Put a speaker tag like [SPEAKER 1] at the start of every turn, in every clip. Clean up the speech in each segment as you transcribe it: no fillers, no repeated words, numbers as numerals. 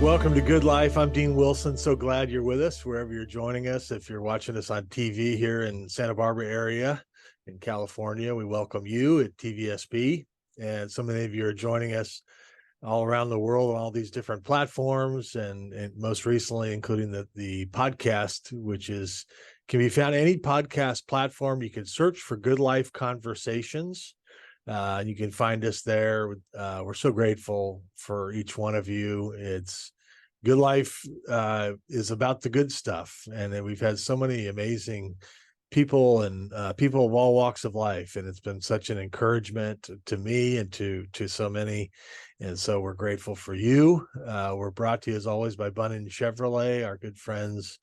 [SPEAKER 1] Welcome to Good Life. I'm Dean Wilson. So glad you're with us wherever you're joining us. If you're watching us on TV here in Santa Barbara area in California, we welcome you at TVSB. And so many of you are joining us all around the world on all these different platforms, and most recently including the podcast, which can be found any podcast platform. You can search for Good Life Conversations. You can find us there. We're so grateful for each one of you. It's Good Life is about the good stuff, and then we've had so many amazing people and people of all walks of life, and it's been such an encouragement to me and to so many. And so we're grateful for you. We're brought to you as always by Bunning Chevrolet, our good friends.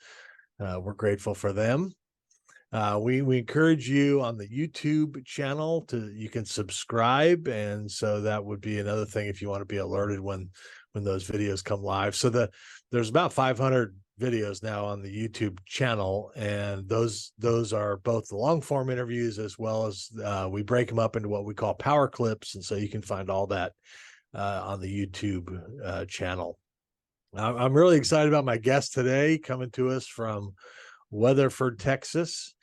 [SPEAKER 1] We're grateful for them. We encourage you on the YouTube channel you can subscribe, and so that would be another thing if you want to be alerted when those videos come live. So there's about 500 videos now on the YouTube channel, and those are both the long form interviews as well as we break them up into what we call power clips, and so you can find all that on the YouTube channel. I'm really excited about my guest today, coming to us from Weatherford, Texas.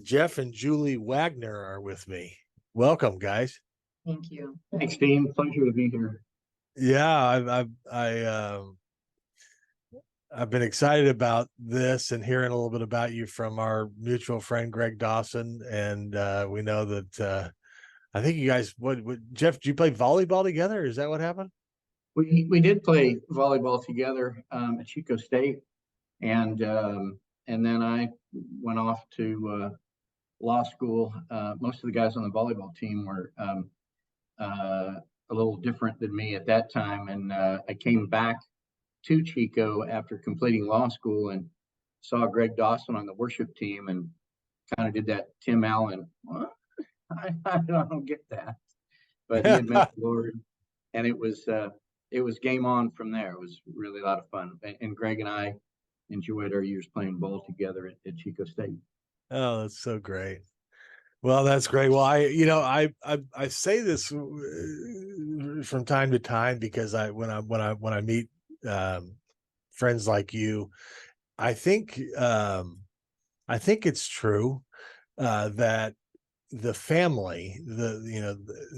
[SPEAKER 1] Jeff and Julie Wagner are with me. Welcome, guys.
[SPEAKER 2] Thank you.
[SPEAKER 3] Thanks, Dean. Pleasure to be here.
[SPEAKER 1] Yeah, I've been excited about this and hearing a little bit about you from our mutual friend Greg Dawson, and we know that I think you guys. What Jeff? Did you play volleyball together? Is that what happened?
[SPEAKER 3] We did play volleyball together at Chico State, and then I went off to law school. Most of the guys on the volleyball team were a little different than me at that time, and I came back to Chico after completing law school and saw Greg Dawson on the worship team and kind of did that Tim Allen. What? I don't get that, but he had met the Lord, and it was game on from there. It was really a lot of fun, and Greg and I enjoyed our years playing ball together at Chico State.
[SPEAKER 1] Oh, that's so great. Well, that's great. Well, I say this from time to time because when I meet friends like you, I think it's true that the family,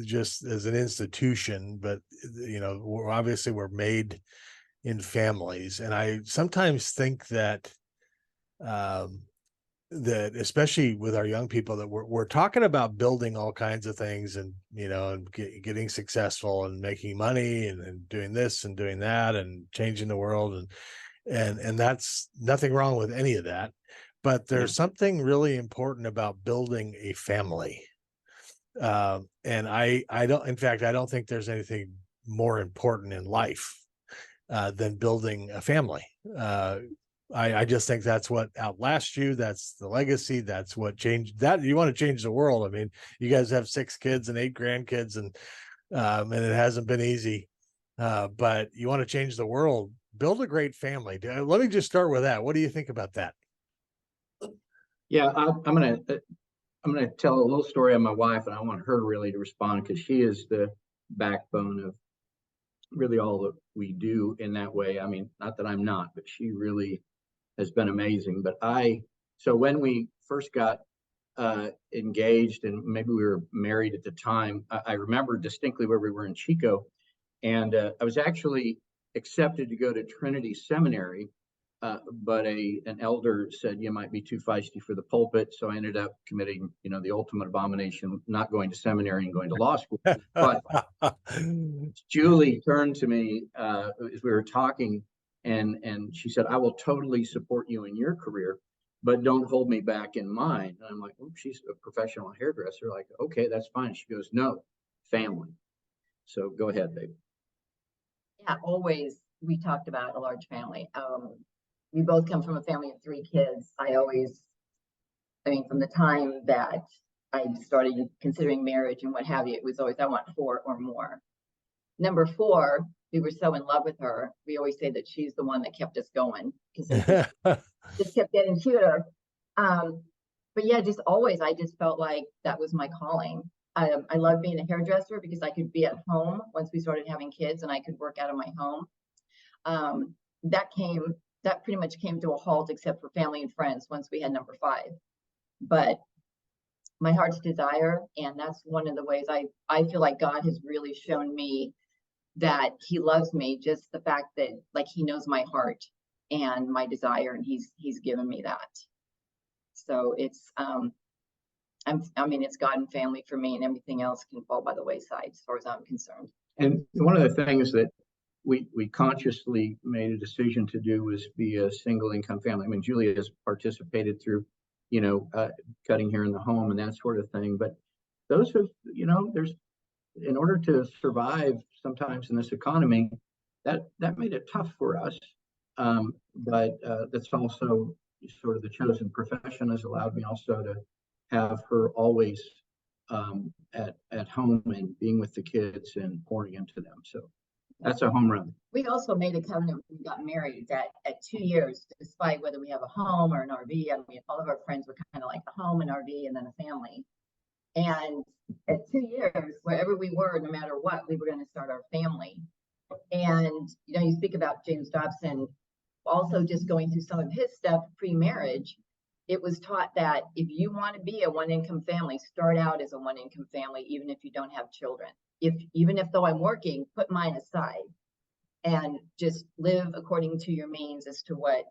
[SPEAKER 1] just as an institution, but we're made in families, and I sometimes think that that especially with our young people, that we're talking about building all kinds of things and getting successful and making money and doing this and doing that and changing the world, and that's nothing wrong with any of that, but there's something really important about building a family, and I don't think there's anything more important in life than building a family. I just think that's what outlasts you. That's the legacy. That's what changed that. You want to change the world. I mean, you guys have 6 kids and 8 grandkids, and it hasn't been easy, but you want to change the world. Build a great family. Let me just start with that. What do you think about that?
[SPEAKER 3] Yeah, I'm gonna tell a little story on my wife, and I want her really to respond because she is the backbone of really all that we do in that way. I mean, not that I'm not, but she really has been amazing. But so when we first got engaged, and maybe we were married at the time, I remember distinctly where we were in Chico, and I was actually accepted to go to Trinity Seminary, but an elder said you might be too feisty for the pulpit, so I ended up committing, the ultimate abomination, not going to seminary and going to law school. But Julie turned to me as we were talking, and she said, "I will totally support you in your career, but don't hold me back in mine." And I'm like, "Oh, she's a professional hairdresser. Like, okay, that's fine." She goes, "No, family." So go ahead, babe.
[SPEAKER 2] Yeah, always we talked about a large family. We both come from a family of 3 kids. From the time that I started considering marriage and what have you, it was always, I want 4 or more. Number 4, we were so in love with her. We always say that she's the one that kept us going because it just kept getting cuter. But yeah, just always, I just felt like that was my calling. I love being a hairdresser because I could be at home once we started having kids and I could work out of my home. That pretty much came to a halt, except for family and friends, once we had number 5. But my heart's desire, and that's one of the ways I feel like God has really shown me that he loves me, just the fact that, like, he knows my heart and my desire, and he's given me that. So it's it's God and family for me, and everything else can fall by the wayside as far as I'm concerned.
[SPEAKER 3] And one of the things that we consciously made a decision to do was be a single income family. I mean, Julia has participated through, cutting here in the home and that sort of thing. But those have, there's, in order to survive sometimes in this economy, that made it tough for us. But that's also sort of the chosen profession has allowed me also to have her always at home and being with the kids and pouring into them. So that's a home run.
[SPEAKER 2] We also made a covenant when we got married that at 2 years, despite whether we have a home or an RV, I mean, all of our friends were kind of like a home, an RV, and then a family. And at 2 years, wherever we were, no matter what, we were going to start our family. And, you speak about James Dobson, also just going through some of his stuff pre-marriage. It was taught that if you want to be a one-income family, start out as a one-income family, even if you don't have children. Even if though I'm working, put mine aside and just live according to your means as to what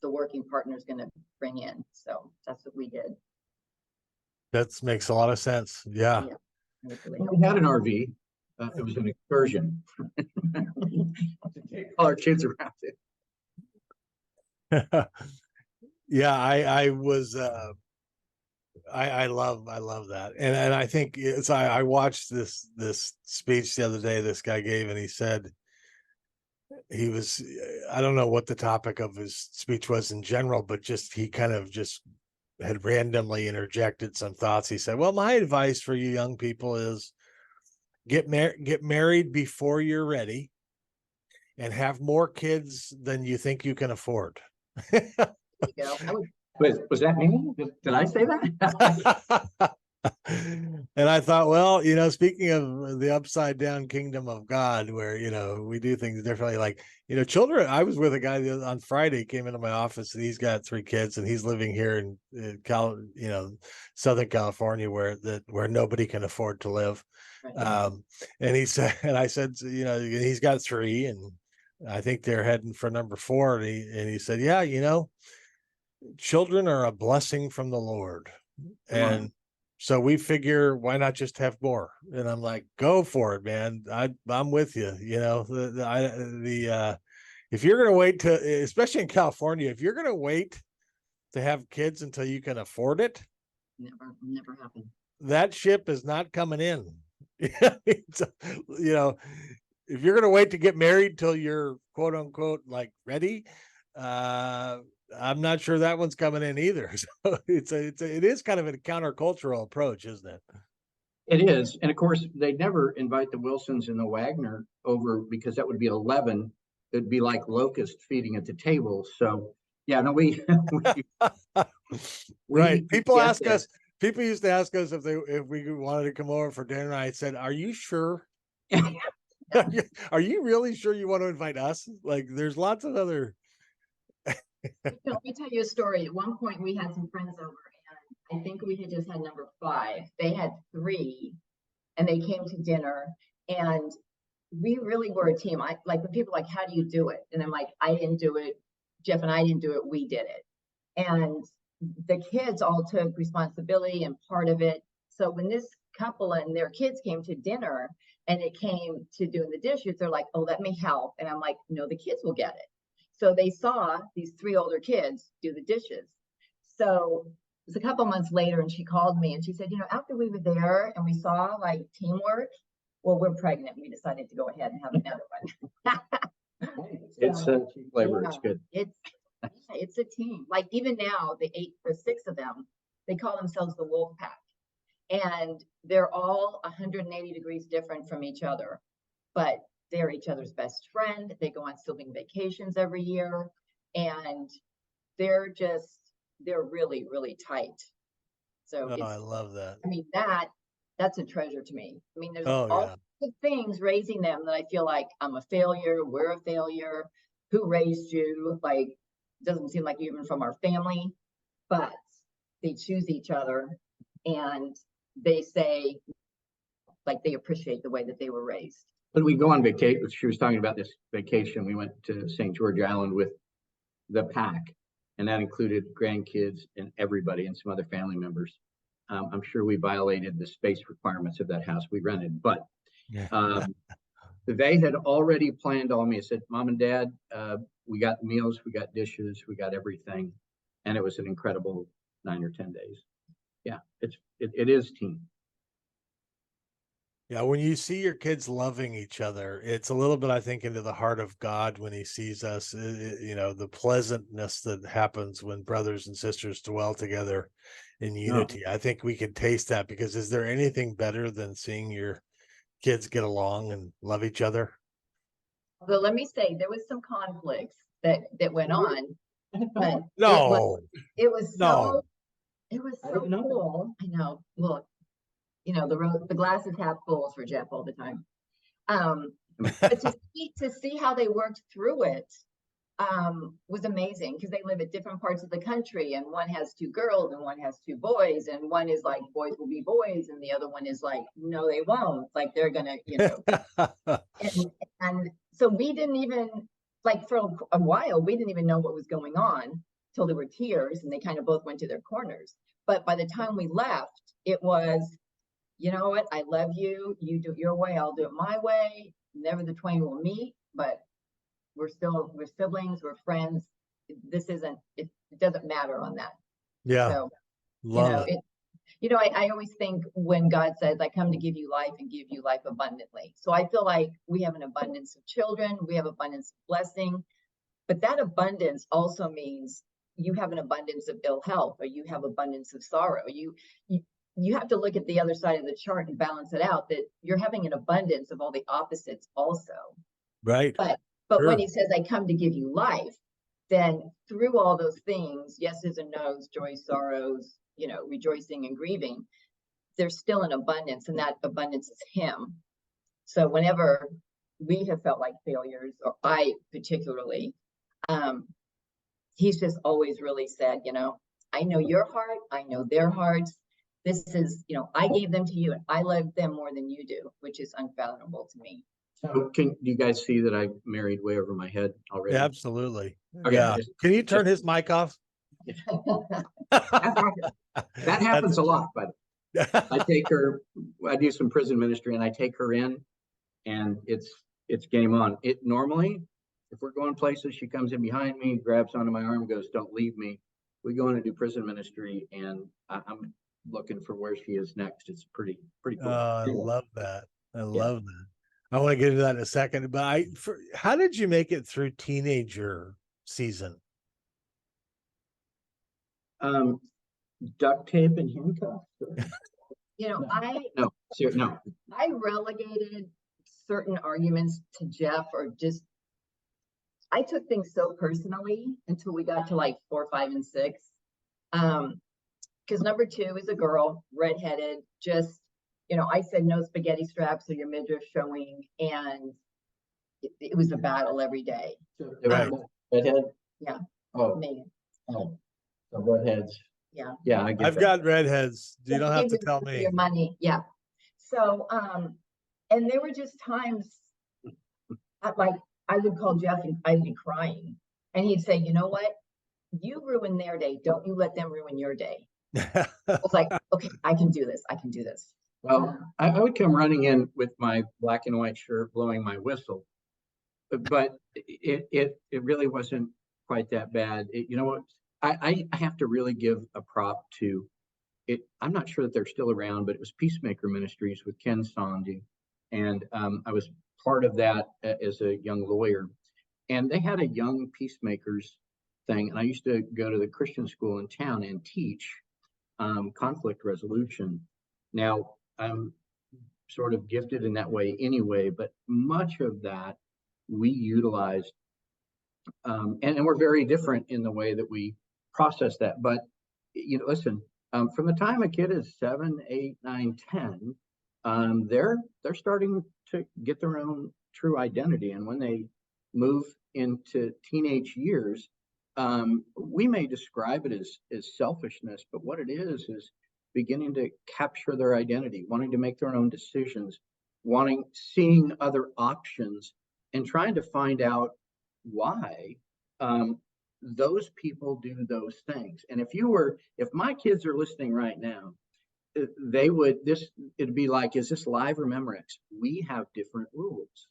[SPEAKER 2] the working partner is going to bring in. So that's what we did.
[SPEAKER 1] That makes a lot of sense. Yeah.
[SPEAKER 3] We had an RV. It was an excursion. All our kids around it.
[SPEAKER 1] Yeah, I was I love that. And I think I watched this speech the other day this guy gave, and he said I don't know what the topic of his speech was in general, but he kind of just had randomly interjected some thoughts. He said, well, my advice for you young people is get married before you're ready and have more kids than you think you can afford.
[SPEAKER 3] Was that me? Did I say that?
[SPEAKER 1] And I thought, well, speaking of the upside down kingdom of God, where, we do things differently, like, children. I was with a guy on Friday, came into my office, and he's got 3 kids, and he's living here in Southern California, where nobody can afford to live. And he said, and I said, he's got 3, and I think they're heading for number 4. And he said, yeah, children are a blessing from the Lord. And so we figure, why not just have more? And I'm like, go for it, man. I'm with you. If you're going to wait to, especially in California, if you're going to wait to have kids until you can afford it,
[SPEAKER 2] never happen.
[SPEAKER 1] That ship is not coming in. If you're going to wait to get married till you're quote unquote like ready, I'm not sure that one's coming in either. So it is kind of a countercultural approach, isn't it?
[SPEAKER 3] It is. And of course, they never invite the Wilsons and the Wagner over because that would be 11. It'd be like locust feeding at the table. So yeah, no,
[SPEAKER 1] right. People used to ask us if we wanted to come over for dinner. I said, are you sure? Are you really sure you want to invite us? Like, there's lots of other.
[SPEAKER 2] Let me tell you a story. At one point, we had some friends over, and I think we had just had number 5. They had 3, and they came to dinner, and we really were a team. When people are like, how do you do it? And I'm like, I didn't do it. Jeff and I didn't do it. We did it. And the kids all took responsibility and part of it. So when this couple and their kids came to dinner and it came to doing the dishes, they're like, oh, let me help. And I'm like, no, the kids will get it. So they saw these 3 older kids do the dishes. So it was a couple months later, and she called me and she said, after we were there and we saw like teamwork, well, we're pregnant. We decided to go ahead and have another one.
[SPEAKER 3] It's a flavor. It's good.
[SPEAKER 2] It's a team. Like even now, the 6 of them, they call themselves the Wolf Pack, and they're all 180 degrees different from each other, but they're each other's best friend. They go on sibling vacations every year, and they're really, really tight. So
[SPEAKER 1] I love that.
[SPEAKER 2] I mean, that's a treasure to me. I mean, there's
[SPEAKER 1] Oh
[SPEAKER 2] all
[SPEAKER 1] yeah.
[SPEAKER 2] the things raising them that I feel like I'm a failure, we're a failure. Who raised you? Like, doesn't seem like you're even from our family, but they choose each other and they say, like, they appreciate the way that they were raised.
[SPEAKER 3] When we go on vacation, she was talking about this vacation. We went to St. George Island with the pack, and that included grandkids and everybody and some other family members. I'm sure we violated the space requirements of that house we rented, but they had already planned on me. I said, Mom and Dad, we got meals, we got dishes, we got everything. And it was an incredible 9 or 10 days. Yeah, it is team.
[SPEAKER 1] Yeah, when you see your kids loving each other, it's a little bit, I think, into the heart of God when he sees us, you know, the pleasantness that happens when brothers and sisters dwell together in unity. I think we can taste that, because is there anything better than seeing your kids get along and love each other?
[SPEAKER 2] So let me say, there was some conflicts that went on, but
[SPEAKER 1] No,
[SPEAKER 2] it was
[SPEAKER 1] no.
[SPEAKER 2] so it was
[SPEAKER 3] I
[SPEAKER 2] so
[SPEAKER 3] didn't know that.
[SPEAKER 2] cool. I know. Look, you know, the glass is half full for Jeff all the time. But to see how they worked through it was amazing, because they live at different parts of the country, and one has 2 girls and one has 2 boys, and one is like, boys will be boys, and the other one is like, no, they won't. Like, they're gonna, you know. and so we didn't even, like, for a while, we didn't even know what was going on till there were tears, and they kind of both went to their corners. But by the time we left, it was, you know what, I love you, you do it your way, I'll do it my way, never the twain will meet, but we're siblings, we're friends. This isn't, it doesn't matter on that.
[SPEAKER 1] Yeah,
[SPEAKER 2] So,
[SPEAKER 1] love it.
[SPEAKER 2] I always think when God says, I come to give you life and give you life abundantly. So I feel like we have an abundance of children, we have abundance of blessing, but that abundance also means you have an abundance of ill health, or you have abundance of sorrow. You have to look at the other side of the chart and balance it out, that you're having an abundance of all the opposites also.
[SPEAKER 1] Right.
[SPEAKER 2] But
[SPEAKER 1] Sure.
[SPEAKER 2] when he says, I come to give you life, then through all those things, yeses and nos, joys, sorrows, you know, rejoicing and grieving, there's still an abundance, and that abundance is him. So whenever we have felt like failures, or I particularly, he's just always really said, you know, I know your heart, I know their hearts. This is, you know, I gave them to you, and I love them more than you do, which is unfathomable to me.
[SPEAKER 3] So do you guys see that I married way over my head already?
[SPEAKER 1] Yeah, absolutely.
[SPEAKER 3] Okay,
[SPEAKER 1] Yeah. Can you turn his mic off?
[SPEAKER 3] That happens a lot, but I take her, I do some prison ministry, and I take her in, and it's game on. It normally, if we're going places, she comes in behind me, grabs onto my arm, goes, don't leave me. We go in and do prison ministry, and I'm looking for where she is next. It's pretty cool.
[SPEAKER 1] I love that. I love that. I want to get into that in a second, but how did you make it through teenager season?
[SPEAKER 3] Duct tape and handcuffs.
[SPEAKER 2] You know,
[SPEAKER 3] No.
[SPEAKER 2] I relegated certain arguments to Jeff, or just, I took things so personally until we got to like 4, 5, and 6. Because number 2 is a girl, redheaded, just, you know, I said no spaghetti straps or your midriff showing, and it was a battle every day.
[SPEAKER 3] Right. Redhead?
[SPEAKER 2] Yeah.
[SPEAKER 3] Oh.
[SPEAKER 2] Megan.
[SPEAKER 3] Oh. So redheads.
[SPEAKER 2] Yeah.
[SPEAKER 3] Yeah, I get
[SPEAKER 1] I've got redheads. You don't have to tell me.
[SPEAKER 2] Your money. Yeah. So, and there were just times, like, I would call Jeff and I'd be crying, and he'd say, you know what? You ruin their day. Don't you let them ruin your day. I was like, okay, I can do this. I can do this.
[SPEAKER 3] Well, I would come running in with my black and white shirt, blowing my whistle, but it really wasn't quite that bad. You know what? I have to really give a prop to it. I'm not sure that they're still around, but it was Peacemaker Ministries with Ken Sandy, and I was part of that as a young lawyer, and they had a young peacemakers thing, and I used to go to the Christian school in town and teach conflict resolution. Now, I'm sort of gifted in that way anyway, but much of that we utilized, and we're very different in the way that we process that. But, you know, listen, from the time a kid is 7, 8, 9, 10, they're starting to get their own true identity. And when they move into teenage years, we may describe it as selfishness, but what it is beginning to capture their identity, wanting to make their own decisions, seeing other options, and trying to find out why those people do those things. And if my kids are listening right now, it'd be like, is this live or Memorex? We have different rules.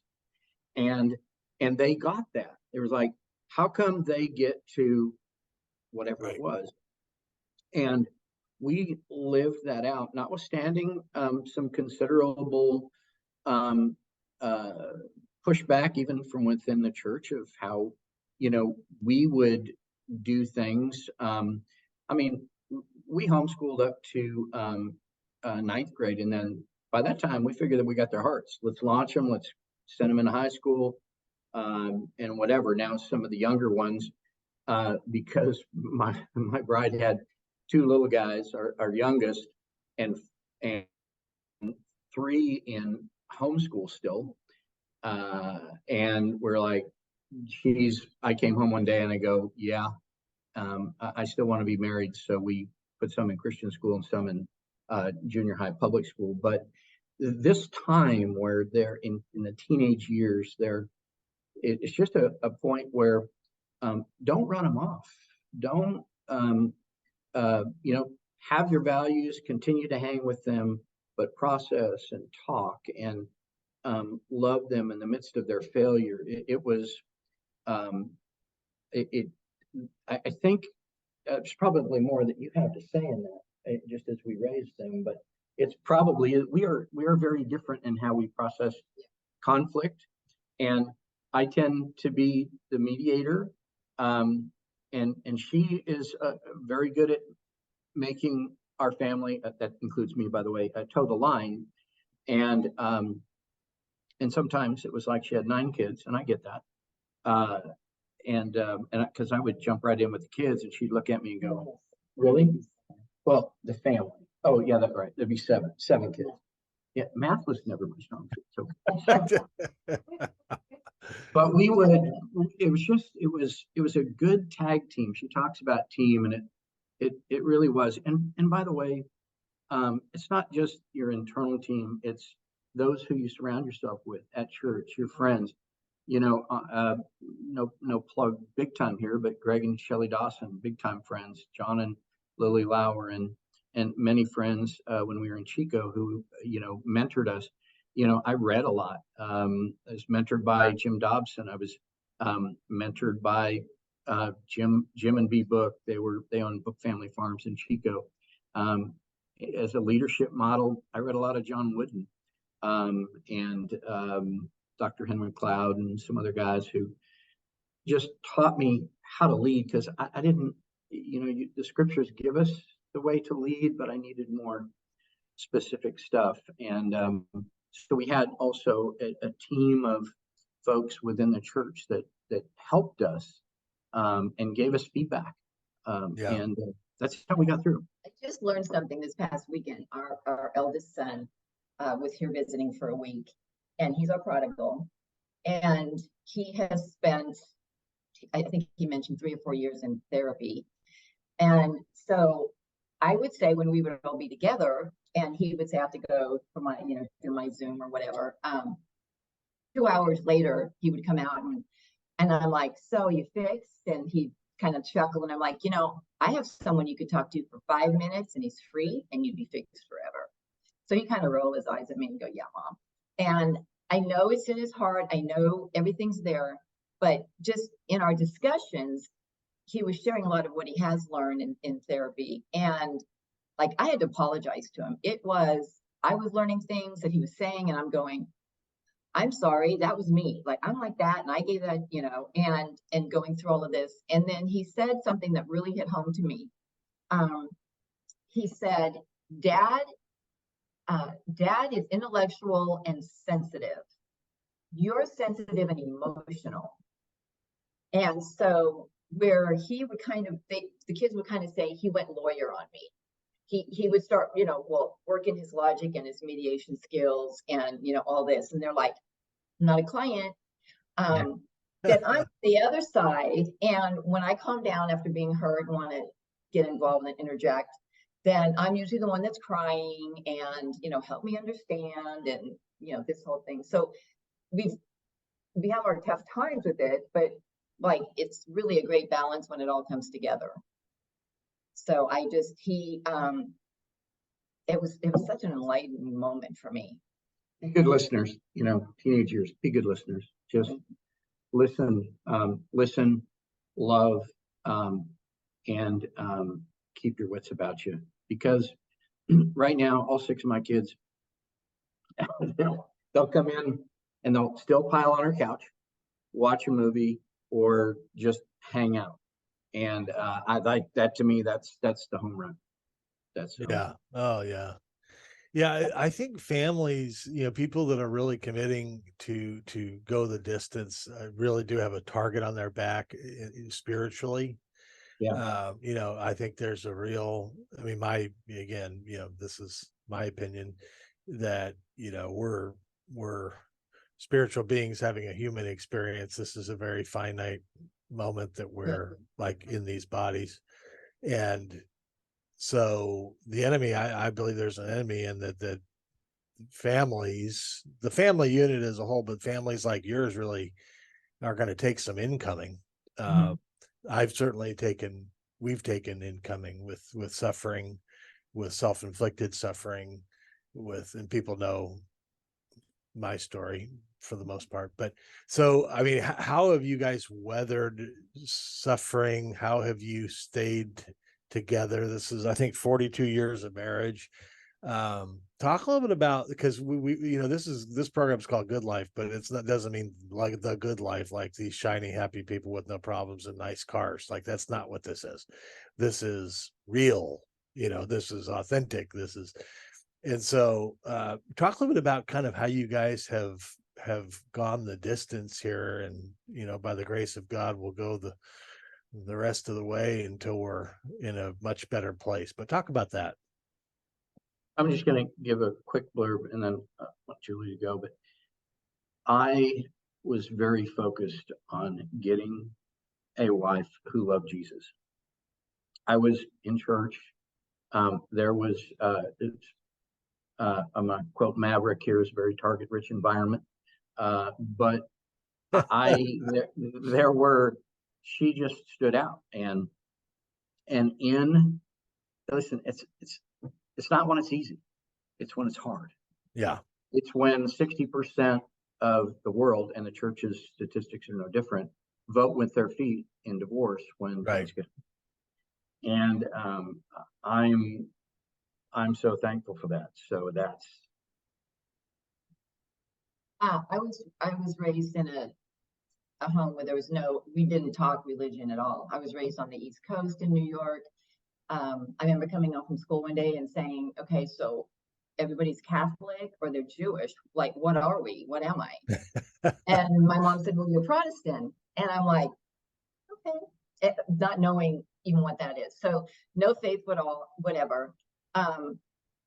[SPEAKER 3] And they got that. It was like, how come they get to whatever it was? And we lived that out, notwithstanding some considerable pushback even from within the church of how, we would do things. I mean, we homeschooled up to ninth grade. And then by that time, we figured that we got their hearts. Let's launch them. Let's send them into high school and whatever. Now, some of the younger ones, because my bride had two little guys, our youngest, and 3 in homeschool still. And we're like, I came home one day and I go, yeah, I still want to be married. So we put some in Christian school and some in junior high public school. But this time where they're in the teenage years, it's just a point where don't run them off. Don't, have your values, continue to hang with them, but process and talk and love them in the midst of their failure. I think it's probably more that you have to say in that, just as we raise them, but it's probably, we are very different in how we process conflict. And I tend to be the mediator. And she is very good at making our family, that includes me, by the way, toe the line. And sometimes it was like she had 9 kids, and I get that. And because I would jump right in with the kids, and she'd look at me and go, "Really? Well, the family. Oh, yeah, that's right. There'd be 7 kids. Yeah, math was never my strong suit. So. But it was a good tag team. She talks about team, and it really was. And by the way, it's not just your internal team, it's those who you surround yourself with at church, your friends. No plug big time here, but Greg and Shelley Dawson, big time friends, John and Lily Lauer, and many friends when we were in Chico who, mentored us. I read a lot. I was mentored by Jim Dobson. I was mentored by Jim and B Book. They own Book Family Farms in Chico. As a leadership model, I read a lot of John Wooden and Dr. Henry Cloud and some other guys who just taught me how to lead, because I didn't, the scriptures give us the way to lead, but I needed more specific stuff. And so we had also a team of folks within the church that helped us and gave us feedback. And that's how we got through.
[SPEAKER 2] I just learned something this past weekend. Our eldest son was here visiting for a week, and he's our prodigal. And he has spent, I think he mentioned 3 or 4 years in therapy. And so I would say when we would all be together, and he would say, I have to go for my, do my Zoom or whatever. 2 hours later, he would come out and I'm like, so you fixed? And he'd kind of chuckle. And I'm like, I have someone you could talk to for 5 minutes and he's free and you'd be fixed forever. So he kind of rolled his eyes at me and go, yeah, Mom. And I know it's in his heart. I know everything's there, but just in our discussions, he was sharing a lot of what he has learned in therapy. And like, I had to apologize to him. I was learning things that he was saying, and I'm going, I'm sorry, that was me. Like, I'm like that. And I gave that, and going through all of this. And then he said something that really hit home to me. He said, Dad is intellectual and sensitive. You're sensitive and emotional. And so where he would the kids would kind of say he went lawyer on me. he would start, well, working his logic and his mediation skills and, all this. And they're like, I'm not a client. Then I'm the other side. And when I calm down after being hurt and want to get involved and interject, then I'm usually the one that's crying and, help me understand and, this whole thing. So we have our tough times with it, but like, it's really a great balance when it all comes together. So it was such an enlightening moment for me.
[SPEAKER 3] Be good listeners, teenage years, be good listeners. Just listen, love, and keep your wits about you. Because right now, all 6 of my kids, they'll come in and they'll still pile on our couch, watch a movie, or just hang out. And I like that. To me, that's the home run. That's
[SPEAKER 1] yeah. Oh yeah. Yeah, I think families, people that are really committing to go the distance, really do have a target on their back spiritually.
[SPEAKER 3] Yeah.
[SPEAKER 1] I think there's a real, I mean, this is my opinion that, we're spiritual beings having a human experience. This is a very finite moment that we're like in these bodies. And so the enemy, I believe there's an enemy, and that families, the family unit as a whole, but families like yours really are going to take some incoming. We've taken incoming with suffering, with self-inflicted suffering, and people know my story for the most part. But so, I mean, how have you guys weathered suffering? How have you stayed together? This is, I think, 42 years of marriage. Talk a little bit about, because we this program is called Good Life, but doesn't mean like the good life, like these shiny happy people with no problems and nice cars. Like, that's not what this is. This is real, this is authentic. And so talk a little bit about kind of how you guys have gone the distance here, and by the grace of God we'll go the rest of the way until we're in a much better place. But talk about that.
[SPEAKER 3] I'm just going to give a quick blurb and then want Julie to go. But I was very focused on getting a wife who loved Jesus. I was in church. There was, I'm going to quote Maverick here, is a very target-rich environment. But she just stood out. And listen, it's not when it's easy. It's when it's hard.
[SPEAKER 1] Yeah.
[SPEAKER 3] It's when 60% of the world, and the church's statistics are no different, vote with their feet in divorce when things get. And I'm so thankful for that. So that's.
[SPEAKER 2] I was raised in a home where we didn't talk religion at all. I was raised on the East Coast in New York. I remember coming home from school one day and saying, okay, so everybody's Catholic or they're Jewish. Like, what are we? What am I? And my mom said, well, you're Protestant. And I'm like, okay, not knowing even what that is. So no faith at all, whatever. I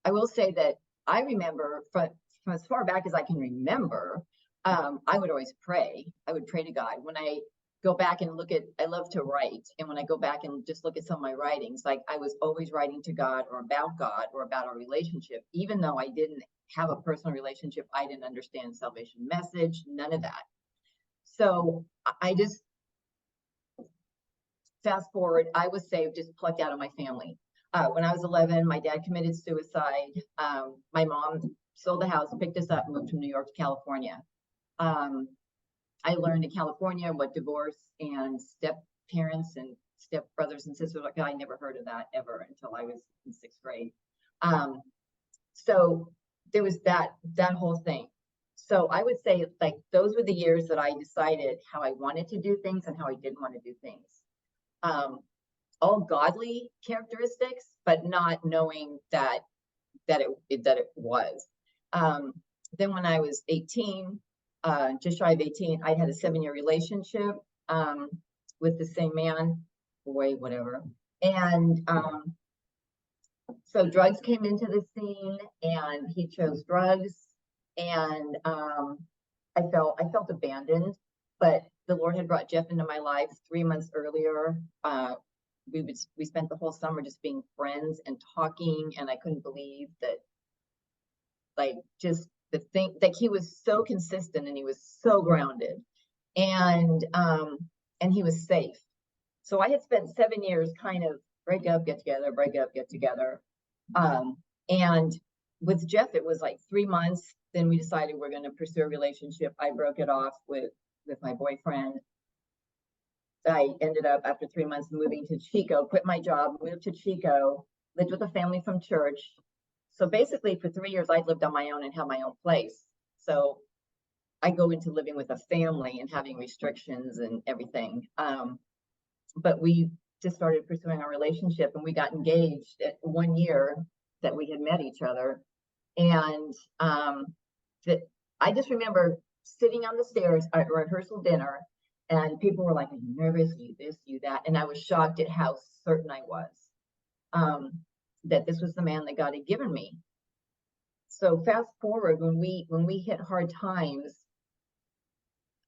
[SPEAKER 2] will say that I remember from as far back as I can remember, I would always pray. I would pray to God. When I go back and I love to write. And when I go back and just look at some of my writings, like I was always writing to God or about our relationship, even though I didn't have a personal relationship. I didn't understand salvation message, none of that. So I just fast forward, I was saved, just plucked out of my family. When I was 11, my dad committed suicide. My mom sold the house, picked us up, moved from New York to California. I learned in California what divorce and step parents and step brothers and sisters, like I never heard of that ever until I was in 6th grade. So there was that whole thing. So I would say, like, those were the years that I decided how I wanted to do things and how I didn't want to do things. All godly characteristics, but not knowing that it was. Then when I was 18, just shy of 18, I had a 7-year relationship with the same man, boy, whatever. And So drugs came into the scene, and he chose drugs, and I felt abandoned. But the Lord had brought Jeff into my life 3 months earlier. We spent the whole summer just being friends and talking, and I couldn't believe that, like, just the thing that he was so consistent and he was so grounded, and he was safe. So I had spent 7 years kind of break up, get together, break up, get together. And with Jeff, it was like 3 months. Then we decided we're going to pursue a relationship. I broke it off with my boyfriend. I ended up, after 3 months, moving to Chico, quit my job, moved to Chico, lived with a family from church. So basically for 3 years, I lived on my own and had my own place. So I go into living with a family and having restrictions and everything. But we just started pursuing our relationship, and we got engaged at 1 year that we had met each other. And I just remember sitting on the stairs at rehearsal dinner, and people were like, "Are you nervous? Are you this, you that?" And I was shocked at how certain I was that this was the man that God had given me. So fast forward, when we hit hard times,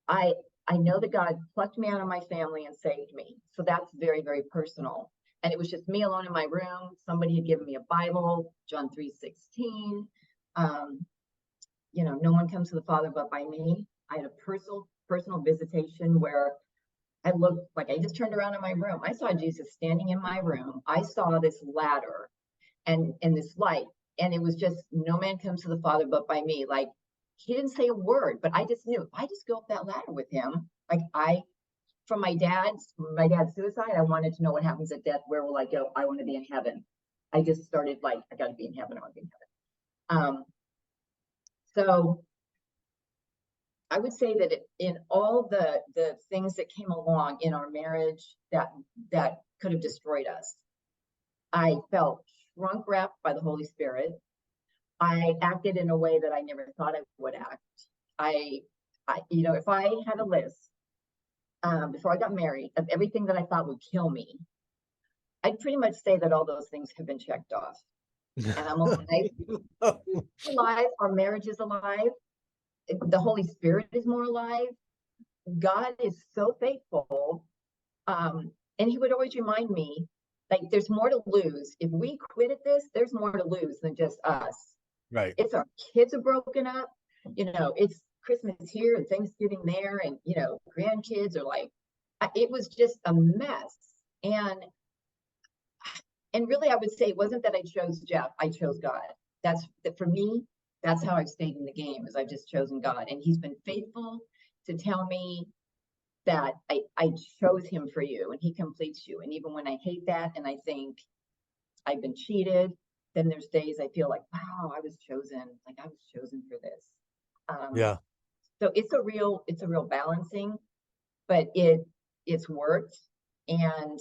[SPEAKER 2] I know that God plucked me out of my family and saved me. So that's very, very personal. And it was just me alone in my room. Somebody had given me a Bible, John 3:16. No one comes to the Father but by me. I had a personal visitation where I looked, like, I just turned around in my room. I saw Jesus standing in my room. I saw this ladder and this light. And it was just, no man comes to the Father but by me. Like, he didn't say a word, but I just knew if I just go up that ladder with him, like, from my dad's suicide, I wanted to know what happens at death. Where will I go? I want to be in heaven. I just started like, I got to be in heaven. I want to be in heaven. So I would say that in all the things that came along in our marriage that could have destroyed us, I felt shrunk wrapped by the Holy Spirit. I acted in a way that I never thought I would act. If I had a list before I got married of everything that I thought would kill me, I'd pretty much say that all those things have been checked off. And I'm alive. Our marriage is alive. The Holy Spirit is more alive. God is so faithful. And he would always remind me, like, there's more to lose. If we quit at this, there's more to lose than just us.
[SPEAKER 1] Right.
[SPEAKER 2] It's our kids are broken up. It's Christmas here and Thanksgiving there, and grandkids are like, it was just a mess. And really, I would say it wasn't that I chose Jeff, I chose God. For me, that's how I've stayed in the game, is I've just chosen God. And he's been faithful to tell me that I chose him for you, and he completes you. And even when I hate that and I think I've been cheated, then there's days I feel like, wow, I was chosen for this.
[SPEAKER 1] Yeah.
[SPEAKER 2] So it's a real balancing, but it's worked. And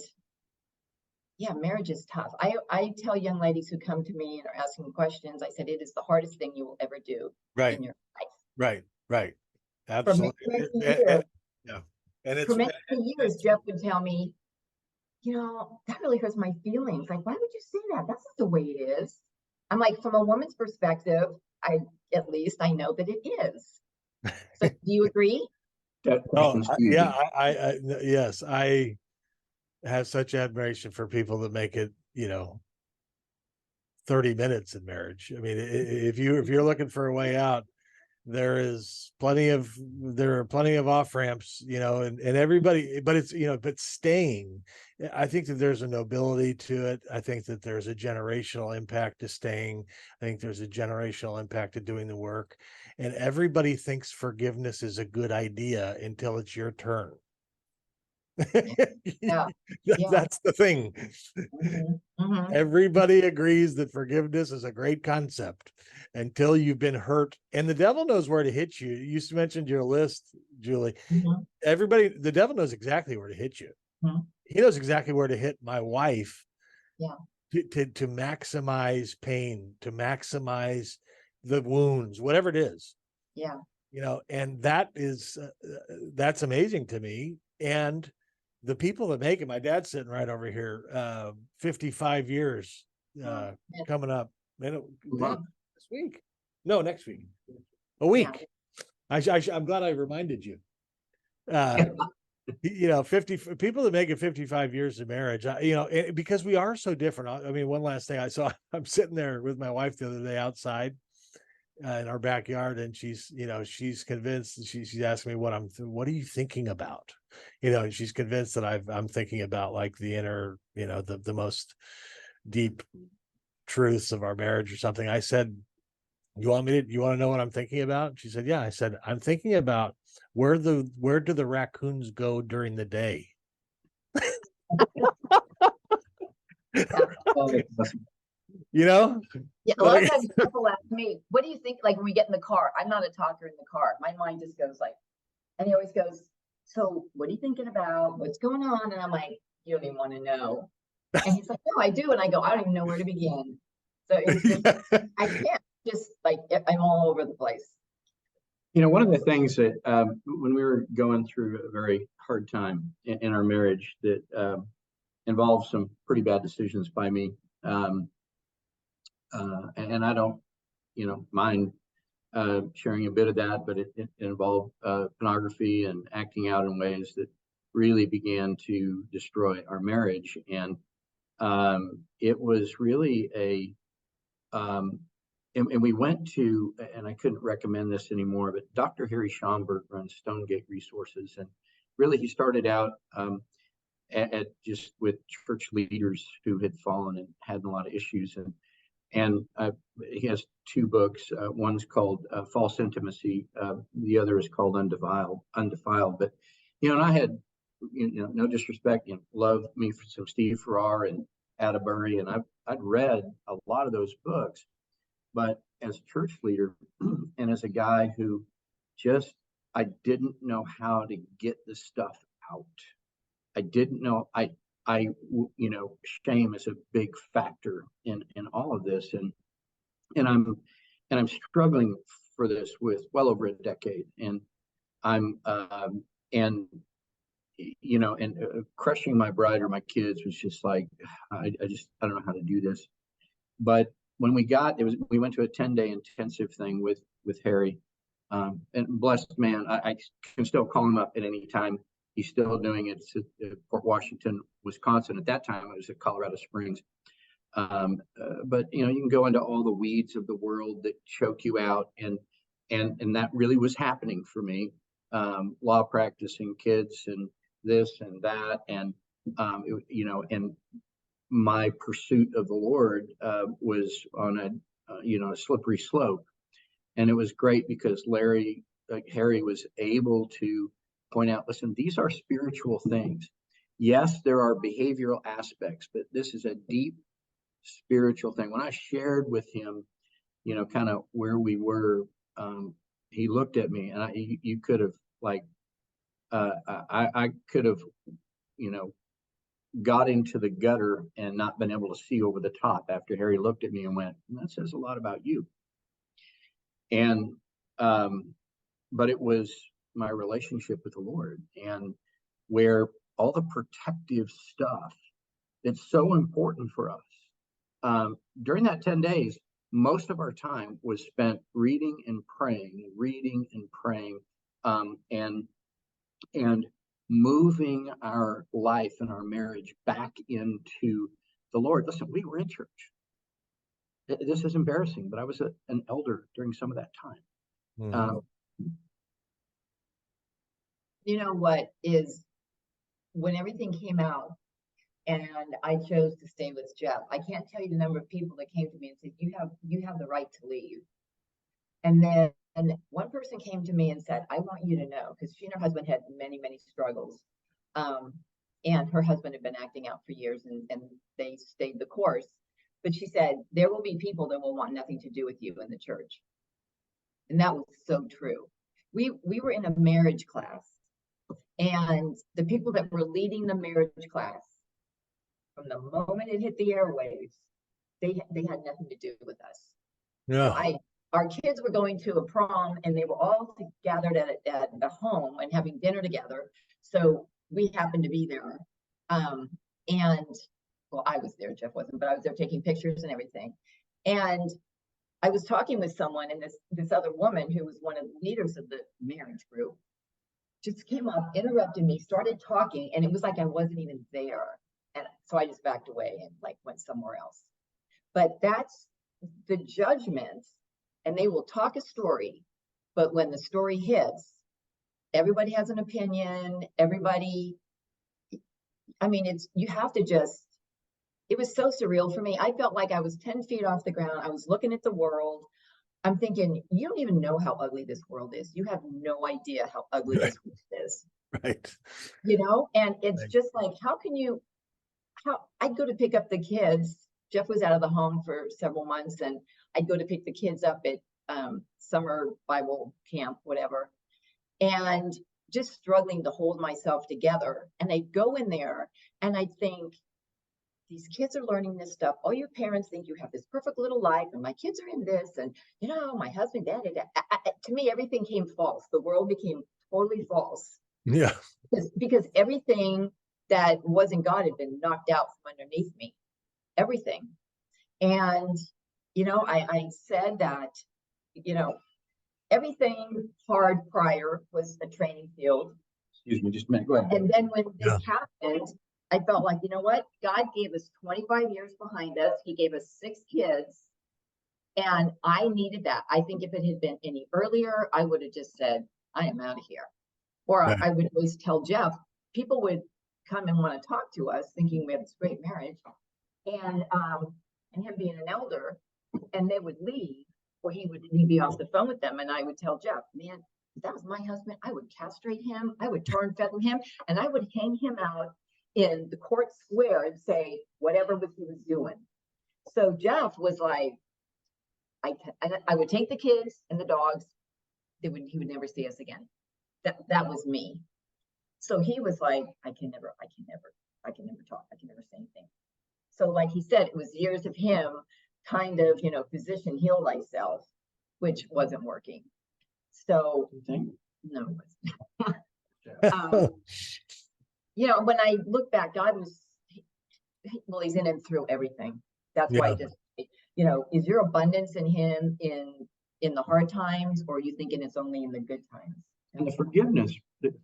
[SPEAKER 2] yeah, marriage is tough. I tell young ladies who come to me and are asking questions, I said, it is the hardest thing you will ever do in your life.
[SPEAKER 1] Right. Absolutely. Yeah. And
[SPEAKER 2] for many years, Jeff would tell me, that really hurts my feelings. Like, why would you say that? That's not the way it is. I'm like, from a woman's perspective, at least I know that it is. So do you agree?
[SPEAKER 1] Yes, I have such admiration for people that make it, 30 minutes in marriage. I mean, if you're looking for a way out, there are plenty of off ramps, and everybody, but it's, but staying, I think that there's a nobility to it. I think that there's a generational impact to staying. I think there's a generational impact to doing the work, and everybody thinks forgiveness is a good idea until it's your turn.
[SPEAKER 2] Yeah.
[SPEAKER 1] That's the thing. Everybody agrees that forgiveness is a great concept until you've been hurt, and the devil knows where to hit you. You mentioned your list, Julie. The devil knows exactly where to hit you. He knows exactly where to hit my wife. To maximize pain, to maximize the wounds, whatever it is. And that's amazing to me. And the people that make it, my dad's sitting right over here, 55 years, uh,
[SPEAKER 2] Yeah.
[SPEAKER 1] coming up.
[SPEAKER 3] Month.
[SPEAKER 1] This week? No, next week. A week. I'm glad I reminded you. You know, 50 people that make it 55 years of marriage, you know, because we are so different. I mean, one last thing I saw, I'm sitting there with my wife the other day outside in our backyard, and she's, you know, she's convinced, she's asking me what are you thinking about? You know, and she's convinced that I'm thinking about like the inner, you know, the most deep truths of our marriage or something. I said, you want to know what I'm thinking about? She said, yeah. I said, I'm thinking about where do the raccoons go during the day? You know?
[SPEAKER 2] Yeah, a lot of times people ask me, what do you think, like when we get in the car? I'm not a talker in the car. My mind just goes like, and he always goes, so what are you thinking about? What's going on? And I'm like, you don't even want to know. And he's like, no, I do. And I go, I don't even know where to begin. So it's just, I can't just like, I'm all over the place.
[SPEAKER 3] You know, one of the things that when we were going through a very hard time in our marriage that involved some pretty bad decisions by me, and I don't, you know, mind sharing a bit of that, but it involved pornography and acting out in ways that really began to destroy our marriage. And it was really and we went to, and I couldn't recommend this anymore, but Dr. Harry Schomburg runs Stonegate Resources. And really, he started out at just with church leaders who had fallen and had a lot of issues. And he has two books. One's called False Intimacy. The other is called Undefiled. But, you know, and I had, you know, no disrespect, you know, love me for some Steve Farrar and Atterbury. And I'd read a lot of those books. But as a church leader and as a guy who just, I didn't know how to get this stuff out. I didn't know, you know, shame is a big factor in all of this. And I'm struggling for this with well over a decade. And I'm, and, you know, and crushing my bride or my kids was just like, I don't know how to do this. But when we went to a 10-day intensive thing with Harry, and blessed man, I can still call him up at any time. He's still doing it at Port Washington, Wisconsin. At that time, it was at Colorado Springs. But you know, you can go into all the weeds of the world that choke you out, and that really was happening for me. Law practicing, kids, and this and that, and you know, and my pursuit of the Lord was on a you know, a slippery slope. And it was great because Harry was able to point out, listen, these are spiritual things. Yes, there are behavioral aspects, but this is a deep spiritual thing. When I shared with him, you know, kind of where we were, he looked at me, and you could have like, I could have, you know, got into the gutter and not been able to see over the top after Harry looked at me and went, that says a lot about you. And but it was my relationship with the Lord, and where all the protective stuff that's so important for us. During that 10 days, most of our time was spent reading and praying, and moving our life and our marriage back into the Lord. Listen, we were in church. This is embarrassing, but I was an elder during some of that time.
[SPEAKER 1] Mm-hmm.
[SPEAKER 2] You know what is, when everything came out and I chose to stay with Jeff, I can't tell you the number of people that came to me and said, you have the right to leave. And then one person came to me and said, I want you to know, because she and her husband had many, many struggles. And her husband had been acting out for years, and they stayed the course. But she said, there will be people that will want nothing to do with you in the church. And that was so true. We were in a marriage class, and the people that were leading the marriage class, from the moment it hit the airwaves, they had nothing to do with us.
[SPEAKER 1] Yeah.
[SPEAKER 2] So our kids were going to a prom, and they were all gathered at the home and having dinner together. So we happened to be there. And well, I was there, Jeff wasn't, but I was there taking pictures and everything. And I was talking with someone, and this other woman who was one of the leaders of the marriage group just came up, interrupted me, started talking, and it was like I wasn't even there. And so I just backed away and like went somewhere else. But that's the judgment, and they will talk a story, but when the story hits, everybody has an opinion, everybody, I mean, you have to just, it was so surreal for me. I felt like I was 10 feet off the ground. I was looking at the world. I'm thinking, you don't even know how ugly this world is. You have no idea how ugly this world is.
[SPEAKER 1] Right.
[SPEAKER 2] You know, and it's
[SPEAKER 1] Right.
[SPEAKER 2] just like, I'd go to pick up the kids. Jeff was out of the home for several months, and I'd go to pick the kids up at summer Bible camp, whatever, and just struggling to hold myself together. And I'd go in there and I'd think, these kids are learning this stuff. All your parents think you have this perfect little life, and my kids are in this, and you know, my husband, to me, everything came false. The world became totally false.
[SPEAKER 1] Yeah.
[SPEAKER 2] Because everything that wasn't God had been knocked out from underneath me. Everything. And, you know, I said that, you know, everything hard prior was a training field.
[SPEAKER 3] Excuse me, just a minute, go ahead.
[SPEAKER 2] And then when this happened, I felt like, you know what? God gave us 25 years behind us. He gave us 6 kids. And I needed that. I think if it had been any earlier, I would have just said, I am out of here. Or
[SPEAKER 1] Yeah.
[SPEAKER 2] I would always tell Jeff, people would come and want to talk to us thinking we have this great marriage. And him being an elder, and they would leave, or he'd be off the phone with them. And I would tell Jeff, man, if that was my husband, I would castrate him, I would tar and feather him, and I would hang him out in the court square and say whatever he was doing. So Jeff was like, I would take the kids and the dogs. He would never see us again. That was me. So he was like, I can never talk. I can never say anything. So like he said, it was years of him kind of, you know, physician, heal thyself, which wasn't working. So no, it wasn't. You know, when I look back, God was, well, he's in and through everything. That's why I just, you know, is your abundance in him in the hard times, or are you thinking it's only in the good times?
[SPEAKER 3] And the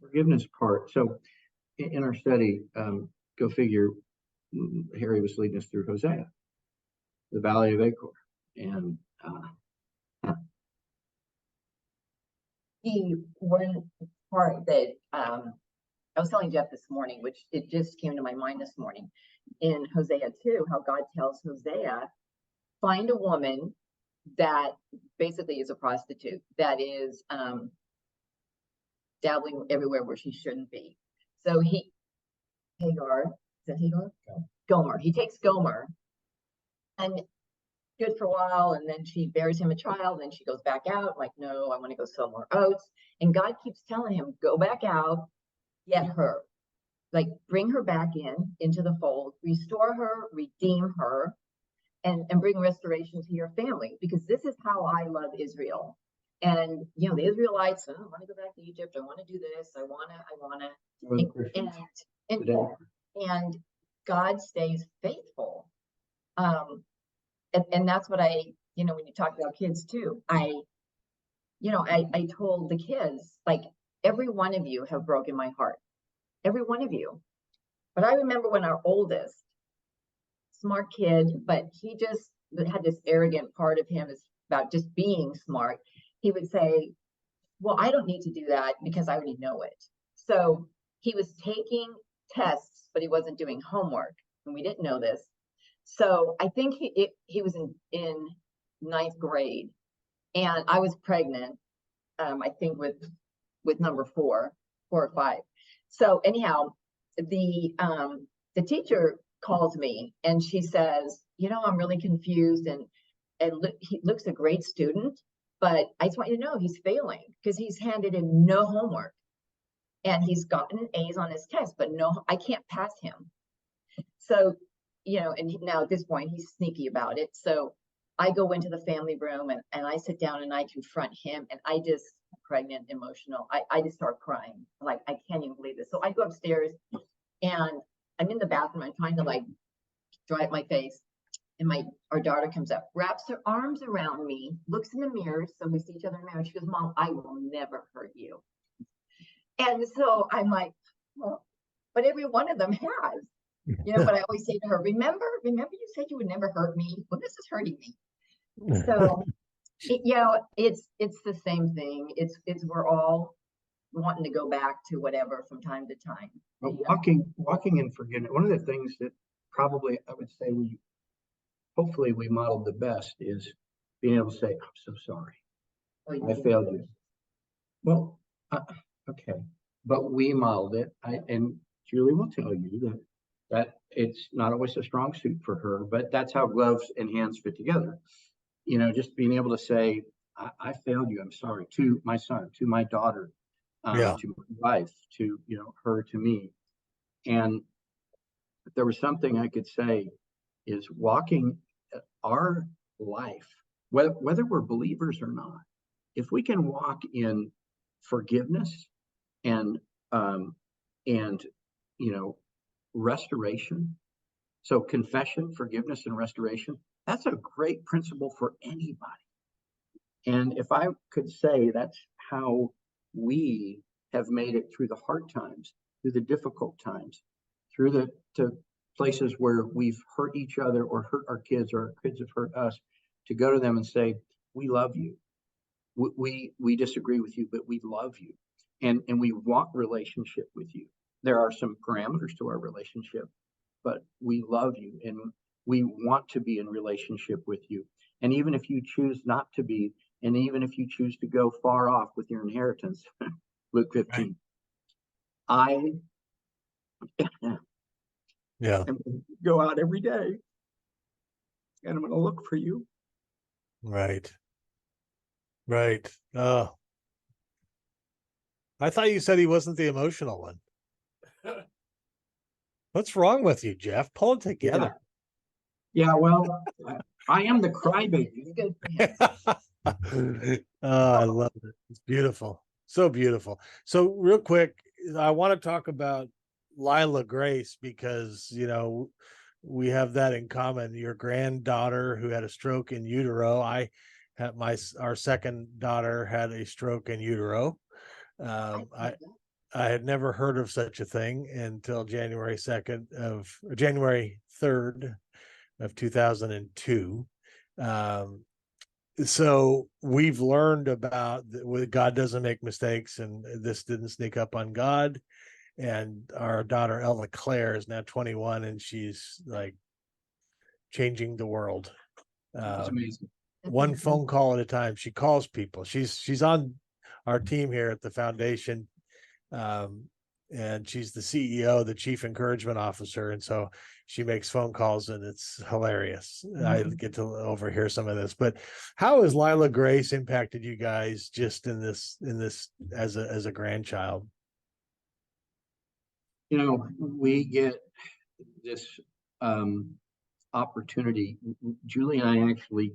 [SPEAKER 3] forgiveness part. So in our study, go figure, Harry was leading us through Hosea, the Valley of Achor. And
[SPEAKER 2] one part that I was telling Jeff this morning, which it just came to my mind this morning, in Hosea 2, how God tells Hosea, find a woman that basically is a prostitute, that is dabbling everywhere where she shouldn't be. So Hagar, is that Hagar? Gomer. He takes Gomer, and good for a while, and then she bears him a child, and then she goes back out, like, no, I want to go sell more oats. And God keeps telling him, go back out, get her. Like, bring her back into the fold, restore her, redeem her, and bring restoration to your family, because this is how I love Israel. And, you know, the Israelites, oh, I want to go back to Egypt. I want to do this. I want to. And God stays faithful. And that's what you know, when you talk about kids too, I told the kids, like, every one of you have broken my heart. Every one of you. But I remember when our oldest, smart kid, but he just had this arrogant part of him, is about just being smart. He would say, well, I don't need to do that because I already know it. So he was taking tests, but he wasn't doing homework, and we didn't know this. So I think he was in 9th grade, and I was pregnant, I think with number 4 or 5. So anyhow, the teacher calls me, and she says, you know, I'm really confused, and he looks a great student, but I just want you to know he's failing because he's handed in no homework, and he's gotten A's on his test, but no, I can't pass him. So, you know, and now at this point he's sneaky about it. So I go into the family room, and I sit down and I confront him, and I just, pregnant, emotional, I just start crying. Like, I can't even believe this. So I go upstairs, and I'm in the bathroom. I'm trying to, like, dry up my face. And our daughter comes up, wraps her arms around me, looks in the mirror. So we see each other in the mirror. She goes, Mom, I will never hurt you. And so I'm like, well, but every one of them has, but I always say to her, remember you said you would never hurt me. Well, this is hurting me. So, it's the same thing. It's we're all wanting to go back to whatever from time to time.
[SPEAKER 3] But walking in forgiveness, one of the things that probably I would say hopefully we modeled the best is being able to say, I'm so sorry. I failed you. Well, okay. But we modeled it. And Julie will tell you that it's not always a strong suit for her, but that's how gloves and hands fit together. Just being able to say, I failed you. I'm sorry, to my son, to my daughter, to my wife, to, her, to me. And if there was something I could say is walking our life, whether we're believers or not, if we can walk in forgiveness and restoration. So confession, forgiveness, and restoration, that's a great principle for anybody. And if I could say that's how we have made it through the hard times, through the difficult times, through to places where we've hurt each other or hurt our kids or our kids have hurt us, to go to them and say, we love you. We disagree with you, but we love you. And we want relationship with you. There are some parameters to our relationship, but we love you and we want to be in relationship with you. And even if you choose not to be, and even if you choose to go far off with your inheritance, Luke 15, right. I'm going to go out every day and I'm going to look for you.
[SPEAKER 1] Right. Oh, I thought you said he wasn't the emotional one. What's wrong with you, Jeff? Pull it together.
[SPEAKER 3] Yeah, well, I am the crybaby.
[SPEAKER 1] Oh, I love it. It's beautiful. So beautiful. So real quick, I want to talk about Lila Grace because, we have that in common. Your granddaughter who had a stroke in utero. I had our second daughter had a stroke in utero. I had never heard of such a thing until January 3rd of 2002. So we've learned about God doesn't make mistakes, and this didn't sneak up on God. And our daughter Ella Claire is now 21, and she's like changing the world.
[SPEAKER 3] That's amazing.
[SPEAKER 1] One phone call at a time. She calls people. She's on our team here at the foundation. And she's the CEO, the chief encouragement officer. And so she makes phone calls and it's hilarious. I get to overhear some of this, but how has Lila Grace impacted you guys just in this as a grandchild?
[SPEAKER 3] We get this opportunity. Julie and I actually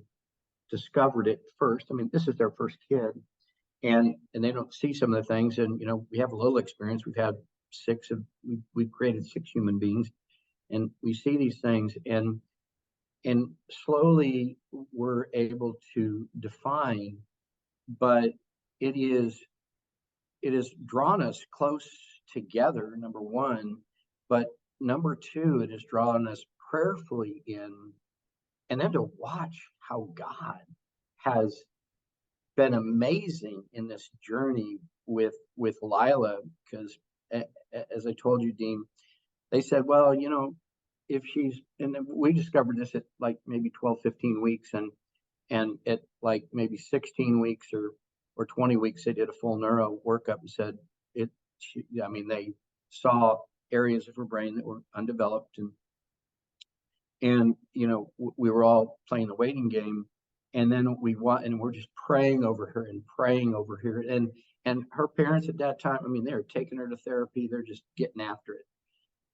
[SPEAKER 3] discovered it first. I mean, this is their first kid. And they don't see some of the things. And, we have a little experience. We've created 6 human beings and we see these things and slowly we're able to define, but it has drawn us close together, number one, but number two, it has drawn us prayerfully in, and then to watch how God has been amazing in this journey with Lila, because as I told you, Dean, they said, well, if she's, and we discovered this at like maybe 12, 15 weeks, and at like maybe 16 weeks or 20 weeks, they did a full neuro workup and said they saw areas of her brain that were undeveloped, and we were all playing the waiting game. And then we're just praying over her and praying over her. And her parents at that time, they were taking her to therapy. They're just getting after it.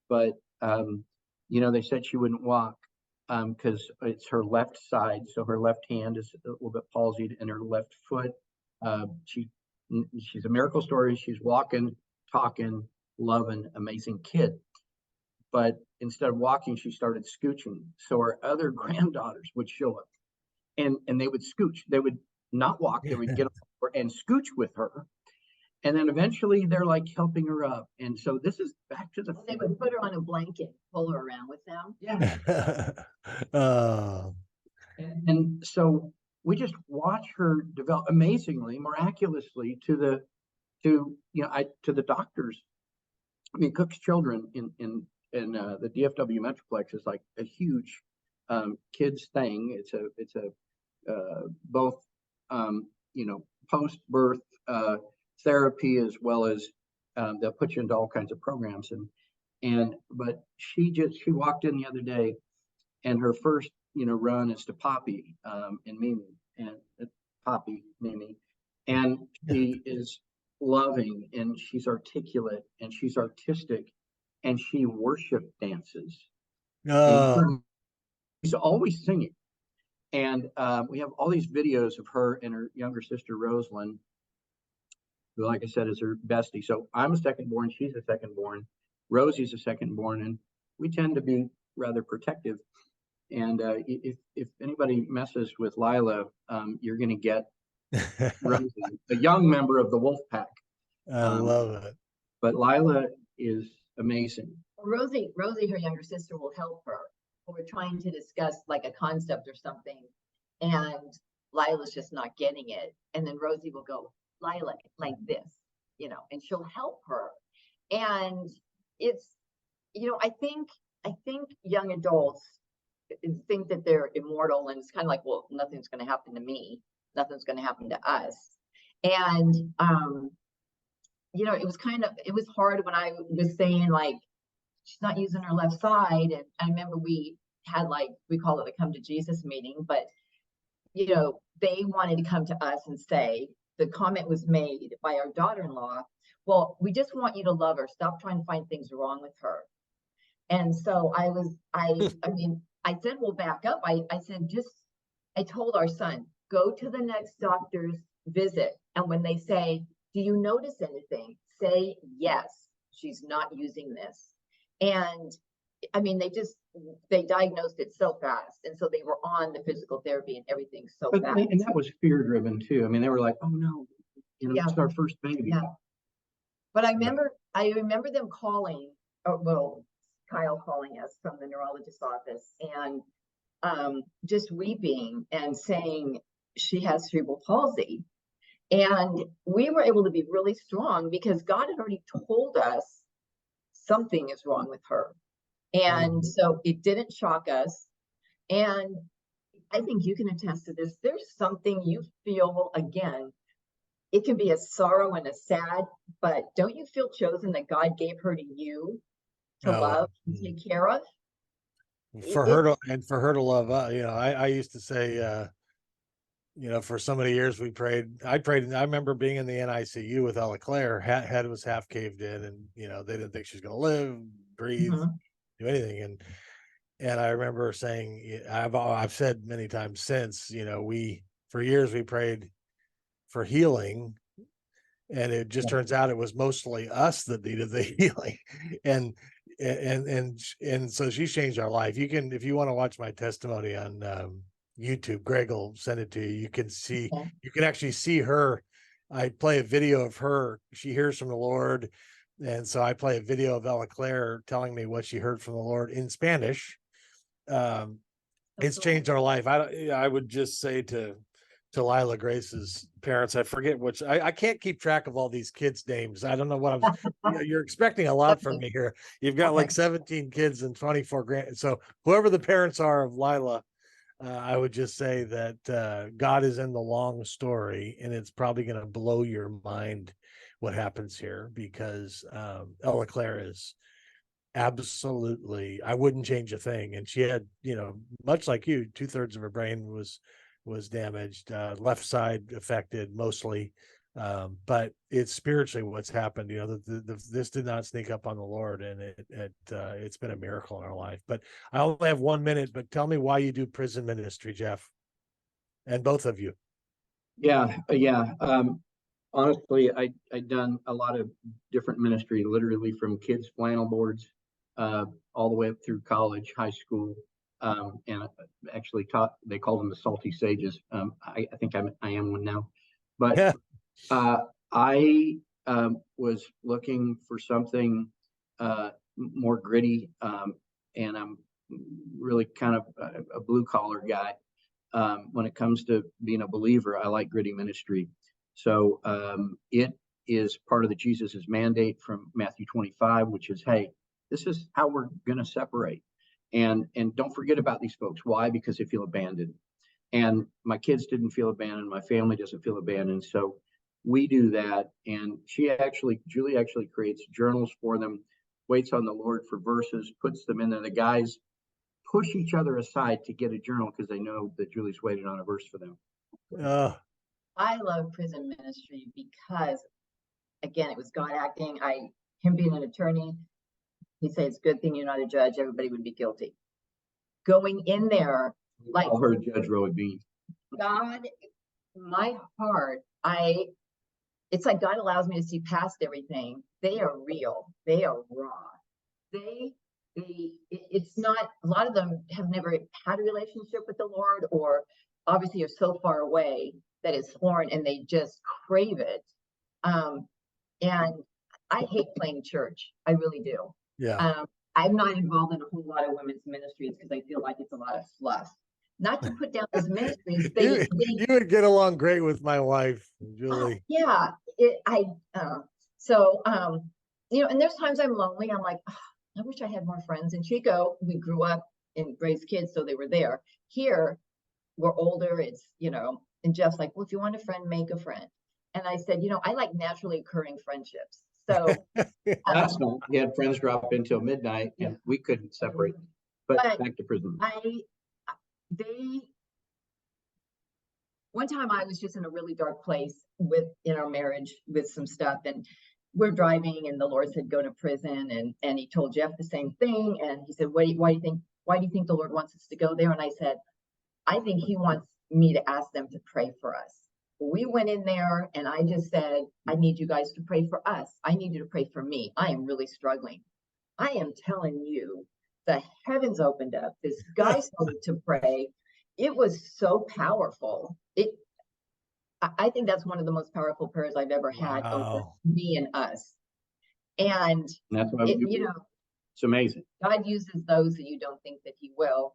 [SPEAKER 3] But, they said she wouldn't walk because it's her left side. So her left hand is a little bit palsied and her left foot. She's a miracle story. She's walking, talking, loving, amazing kid. But instead of walking, she started scooching. So our other granddaughters would show up, and they would scooch. They would not walk. They would get over and scooch with her. And then eventually they're like helping her up. And so this is back to the.
[SPEAKER 2] They would put her on a blanket, pull her around with them.
[SPEAKER 3] Yeah.
[SPEAKER 1] Oh,
[SPEAKER 3] And so we just watch her develop amazingly, miraculously to the doctors. I mean, Cook's Children in the DFW Metroplex is like a huge kids thing. It's a both post birth therapy, as well as they'll put you into all kinds of programs. But she walked in the other day, and her first run is to Poppy and Mimi, and Poppy Mimi, and she is loving, and she's articulate, and she's artistic, and she worship dances. And she's always singing. And we have all these videos of her and her younger sister Rosalind, who, like I said, is her bestie. So I'm a second born, she's a second born, Rosie's a second born, and we tend to be rather protective. And if anybody messes with Lila, you're going to get Rosie, a young member of the wolf pack.
[SPEAKER 1] I love it.
[SPEAKER 3] But Lila is amazing.
[SPEAKER 2] Rosie, her younger sister, will help her. We're trying to discuss like a concept or something, and Lila's just not getting it. And then Rosie will go, Lila, like this, and she'll help her. And it's, I think young adults think that they're immortal, and it's kind of like, well, nothing's going to happen to me, nothing's going to happen to us. And it was hard when I was saying, like, she's not using her left side. And I remember we had, like, we call it a come to Jesus meeting, but they wanted to come to us and say, the comment was made by our daughter-in-law, well, we just want you to love her, stop trying to find things wrong with her. And so I said, we'll back up. I said, I told our son, go to the next doctor's visit, and when they say, do you notice anything, say yes, she's not using this. And I mean, they diagnosed it so fast, and so they were on the physical therapy and everything so fast.
[SPEAKER 3] And that was fear driven too. I mean, they were like, oh no, it's our first baby.
[SPEAKER 2] Yeah. But I remember them calling, Kyle calling us from the neurologist's office, and just weeping and saying she has cerebral palsy. And we were able to be really strong because God had already told us something is wrong with her. And so it didn't shock us. And I think you can attest to this. There's something you feel, again, it can be a sorrow and a sad, but don't you feel chosen that God gave her to you to love and take care of?
[SPEAKER 1] For her to love, I used to say, for so many years we prayed. I remember being in the NICU with Ella Claire. Head was half caved in, and they didn't think she was going to live, breathe, do anything. And I remember saying, I've said many times since, for years we prayed for healing, and it just turns out it was mostly us that needed the healing, and so she's changed our life. You can, if you want to watch my testimony on YouTube, Greg will send it to you. You can see, you can actually see her. I play a video of her. She hears from the Lord. And so I play a video of Ella Claire telling me what she heard from the Lord in Spanish. It's changed our life. I would just say to Lila Grace's parents, I forget which, I can't keep track of all these kids' names. I don't know what you're expecting a lot from me here. You've got like 17 kids and 24 grand. So whoever the parents are of Lila, I would just say that God is in the long story, and it's probably going to blow your mind what happens here, because Ella Claire is absolutely, I wouldn't change a thing. And she had, much like you, 2/3 of her brain was damaged, left side affected mostly, but it's spiritually what's happened. This did not sneak up on the Lord, and it's been a miracle in our life. But I only have 1 minute, but tell me why you do prison ministry, Jeff, and both of you.
[SPEAKER 3] Yeah. Honestly, I done a lot of different ministry, literally from kids flannel boards all the way up through college, high school, and actually taught. They call them the salty sages. I think I am one now, but
[SPEAKER 1] Yeah.
[SPEAKER 3] I was looking for something more gritty, and I'm really kind of a blue collar guy. When it comes to being a believer, I like gritty ministry. So it is part of the Jesus's mandate from Matthew 25, which is, hey, this is how we're going to separate. And don't forget about these folks. Why? Because they feel abandoned. And my kids didn't feel abandoned. My family doesn't feel abandoned. So we do that. And Julie actually creates journals for them, waits on the Lord for verses, puts them in there. The guys push each other aside to get a journal because they know that Julie's waited on a verse for them.
[SPEAKER 2] I love prison ministry because, again, it was God acting. Him being an attorney, he said, it's a good thing you're not a judge. Everybody would be guilty. Going in there, like,
[SPEAKER 3] I'll heard Judge Roe Bean.
[SPEAKER 2] God, my heart, it's like God allows me to see past everything. They are real. They are raw. It's not, a lot of them have never had a relationship with the Lord, or obviously are so far away that it's foreign and they just crave it. And I hate playing church. I really do.
[SPEAKER 1] Yeah.
[SPEAKER 2] I'm not involved in a whole lot of women's ministries because I feel like it's a lot of fluff. Not to put down those ministries.
[SPEAKER 1] You would get along great with my wife, Julie.
[SPEAKER 2] Yeah. And there's times I'm lonely. I'm like, oh, I wish I had more friends. And Chico, we grew up and raised kids, so they were there. Here, we're older. It's, and Jeff's like, well, if you want a friend, make a friend. And I said, I like naturally occurring friendships. So
[SPEAKER 3] that's not. We had friends drop in till midnight, and we couldn't separate. But back to prison.
[SPEAKER 2] One time I was just in a really dark place in our marriage with some stuff, and we're driving, and the Lord said, go to prison. And he told Jeff the same thing. And he said, why do you think the Lord wants us to go there? And I said, I think he wants me to ask them to pray for us. We went in there and I just said, I need you guys to pray for us. I need you to pray for me. I am really struggling. I am telling you, the heavens opened up. This guy started to pray. It was so powerful. I think that's one of the most powerful prayers I've ever had over me and us. And
[SPEAKER 3] that's why it's amazing.
[SPEAKER 2] God uses those that you don't think that he will,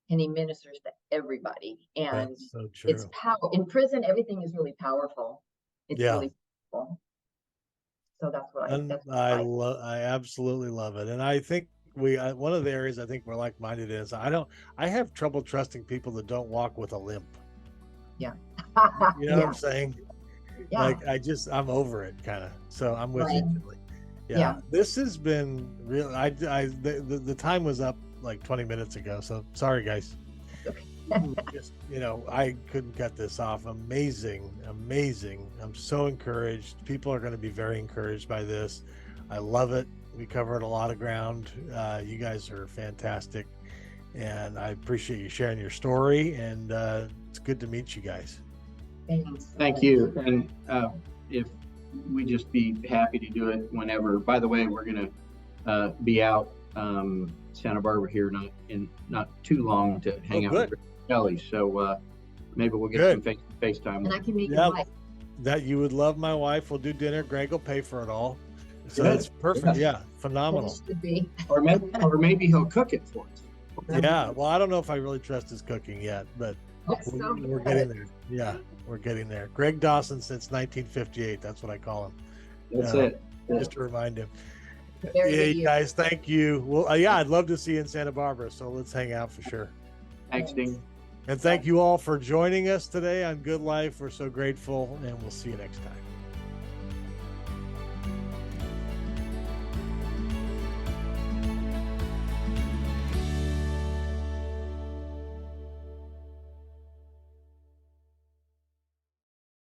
[SPEAKER 2] and he ministers to everybody. And
[SPEAKER 1] that's so true.
[SPEAKER 2] It's power in prison. Everything is really powerful. It's really powerful. So that's what
[SPEAKER 1] I absolutely love it. And I think one of the areas I think we're like-minded is I have trouble trusting people that don't walk with a limp.
[SPEAKER 2] Yeah.
[SPEAKER 1] You know what I'm saying?
[SPEAKER 2] Yeah.
[SPEAKER 1] Like I'm over it kind of. So I'm with you, Julie.
[SPEAKER 2] Yeah.
[SPEAKER 1] This has been real. The time was up like 20 minutes ago. So sorry, guys. Just, I couldn't cut this off. Amazing. I'm so encouraged. People are going to be very encouraged by this. I love it. We covered a lot of ground. You guys are fantastic. And I appreciate you sharing your story. And it's good to meet you guys.
[SPEAKER 2] Thanks.
[SPEAKER 3] Thank you. And if we just be happy to do it whenever. By the way, we're going to be out Santa Barbara here not too long to hang out with Kelly. So maybe we'll get some face time.
[SPEAKER 2] And I can meet your wife.
[SPEAKER 1] That you would love my wife. We'll do dinner. Greg will pay for it all. So that's perfect. Yeah, phenomenal.
[SPEAKER 2] Should be.
[SPEAKER 3] Or maybe he'll cook it for us.
[SPEAKER 1] Yeah. Well, I don't know if I really trust his cooking yet, but we're getting there. Yeah, we're getting there. Greg Dawson since 1958. That's what I call him.
[SPEAKER 3] That's it.
[SPEAKER 1] Just to remind him. You guys, thank you. Well, I'd love to see you in Santa Barbara. So let's hang out for sure.
[SPEAKER 3] Thanks, Dean.
[SPEAKER 1] And thank you all for joining us today on Good Life. We're so grateful, and we'll see you next time.